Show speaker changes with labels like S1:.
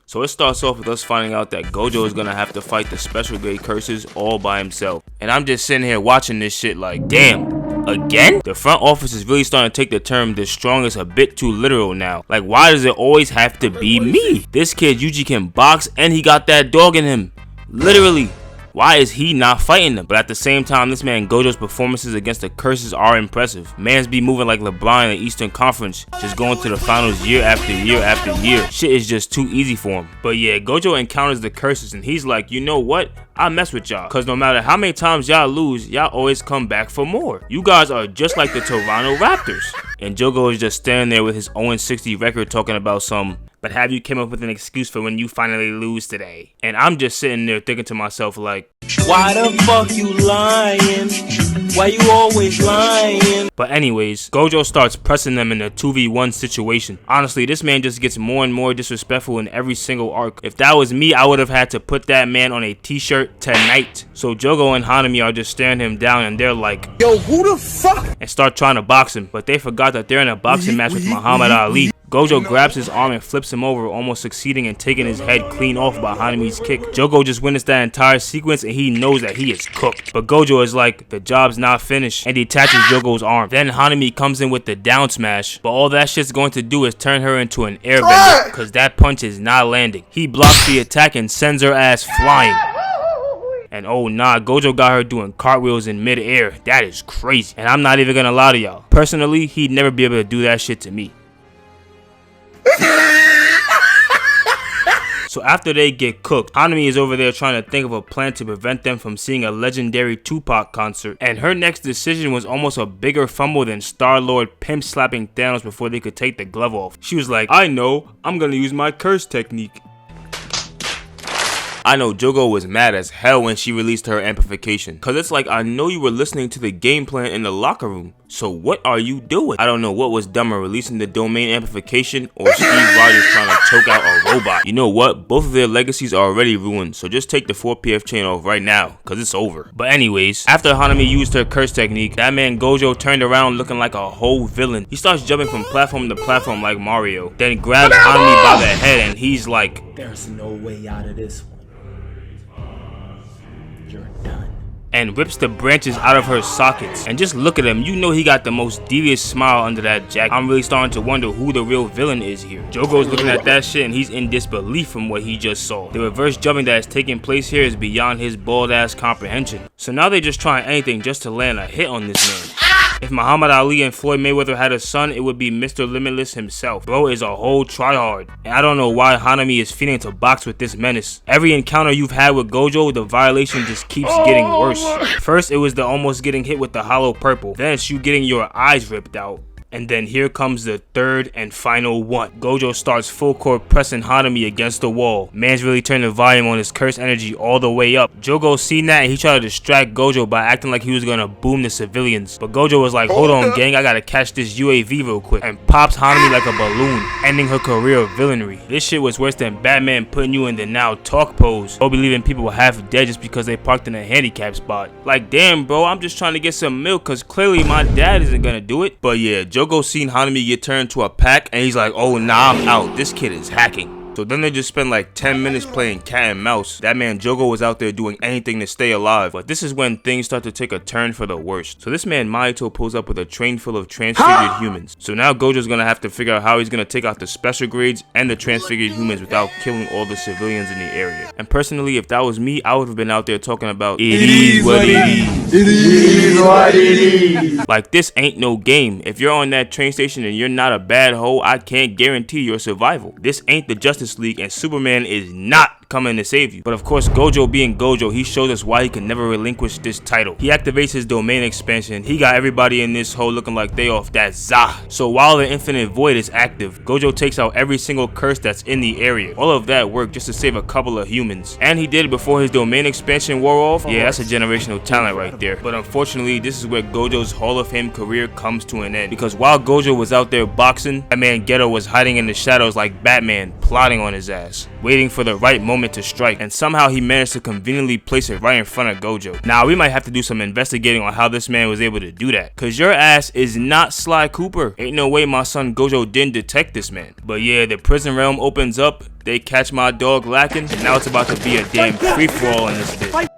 S1: So it starts off with us finding out that Gojo is gonna have to fight the special grade curses all by himself. And I'm just sitting here watching this shit like, damn. Again? The front office is really starting to take the term the strongest a bit too literal now. Like, why does it always have to be me? This kid Yuji can box and he got that dog in him. Literally. Why is he not fighting them? But at the same time, this man Gojo's performances against the curses are impressive. Mans be moving like LeBron in the Eastern Conference, just going to the finals year after year after year. Shit is just too easy for him. But yeah, Gojo encounters the curses and he's like, you know what? I mess with y'all, cause no matter how many times y'all lose, y'all always come back for more. You guys are just like the Toronto Raptors. And Jogo is just standing there with his 0-60 record talking about some, but have you came up with an excuse for when you finally lose today? And I'm just sitting there thinking to myself like, why the fuck you lying? Why you always lying? But anyways, Gojo starts pressing them in a 2v1 situation. Honestly, this man just gets more and more disrespectful in every single arc. If that was me, I would have had to put that man on a t-shirt tonight. So Jogo and Hanami are just staring him down and they're like, yo, who the fuck? And start trying to box him. But they forgot that they're in a boxing match with Muhammad Ali. Gojo grabs his arm and flips him over, almost succeeding in taking his head clean off by Hanami's kick. Jogo just witnessed that entire sequence and he knows that he is cooked. But Gojo is like, the job's not finished, and detaches Jogo's arm. Then Hanami comes in with the down smash, but all that shit's going to do is turn her into an airbender, cause that punch is not landing. He blocks the attack and sends her ass flying. And oh nah, Gojo got her doing cartwheels in mid-air. That is crazy. And I'm not even gonna lie to y'all. Personally, he'd never be able to do that shit to me. So after they get cooked, Hanami is over there trying to think of a plan to prevent them from seeing a legendary Tupac concert. And her next decision was almost a bigger fumble than Star-Lord pimp slapping Thanos before they could take the glove off. She was like, I know, I'm gonna use my curse technique. I know Jogo was mad as hell when she released her amplification, cause it's like, I know you were listening to the game plan in the locker room, so what are you doing? I don't know what was dumber, releasing the domain amplification or Steve Rogers trying to choke out a robot. You know what? Both of their legacies are already ruined, so just take the 4PF chain off right now, cause it's over. But anyways, after Hanami used her curse technique, that man Gojo turned around looking like a whole villain. He starts jumping from platform to platform like Mario, then grabs Hanami by the head and he's like, there's no way out of this one. And rips the branches out of her sockets. And just look at him, you know he got the most devious smile under that jacket. I'm really starting to wonder who the real villain is here. Jogo's looking at that shit and he's in disbelief from what he just saw. The reverse jumping that is taking place here is beyond his bald ass comprehension. So now they're just trying anything just to land a hit on this man. If Muhammad Ali and Floyd Mayweather had a son, it would be Mr. Limitless himself. Bro is a whole tryhard. And I don't know why Hanami is feeling to box with this menace. Every encounter you've had with Gojo, the violation just keeps getting worse. First, it was the almost getting hit with the hollow purple. Then it's you getting your eyes ripped out. And then here comes the third and final one. Gojo starts full court pressing Hanami against the wall. Man's really turned the volume on his curse energy all the way up. Jogo seen that and he tried to distract Gojo by acting like he was gonna boom the civilians. But Gojo was like, hold on gang, I gotta catch this UAV real quick. And pops Hanami like a balloon, ending her career of villainy. This shit was worse than Batman putting you in the now talk pose, or believing people were half dead just because they parked in a handicap spot. Like damn bro, I'm just trying to get some milk cause clearly my dad isn't gonna do it. But yeah, Jogo seen Hanami get turned to a pack and he's like, oh nah, I'm out, this kid is hacking. So then they just spend like 10 minutes playing cat and mouse. That man Jogo was out there doing anything to stay alive. But this is when things start to take a turn for the worst. So this man Mahito pulls up with a train full of transfigured humans. So now Gojo's gonna have to figure out how he's gonna take out the special grades and the transfigured humans without killing all the civilians in the area. And personally, if that was me, I would have been out there talking about it is what it is. It is what it is. Like this ain't no game. If you're on that train station and you're not a bad hoe, I can't guarantee your survival. This ain't the Justice League and Superman is not coming to save you. But of course, Gojo being Gojo, he shows us why he can never relinquish this title. He activates his domain expansion. He got everybody in this hole looking like they off that za. So while the infinite void is active, Gojo takes out every single curse that's in the area. All of that worked just to save a couple of humans. And he did it before his domain expansion wore off. Yeah, that's a generational talent right there. But unfortunately, this is where Gojo's Hall of Fame career comes to an end. Because while Gojo was out there boxing, that man Geto was hiding in the shadows like Batman, plotting on his ass, waiting for the right moment moment to strike, and somehow he managed to conveniently place it right in front of Gojo. Now we might have to do some investigating on how this man was able to do that, cause your ass is not Sly Cooper. Ain't no way my son Gojo didn't detect this man. But yeah, the prison realm opens up, they catch my dog lacking, and now it's about to be a damn free-for-all in this bitch.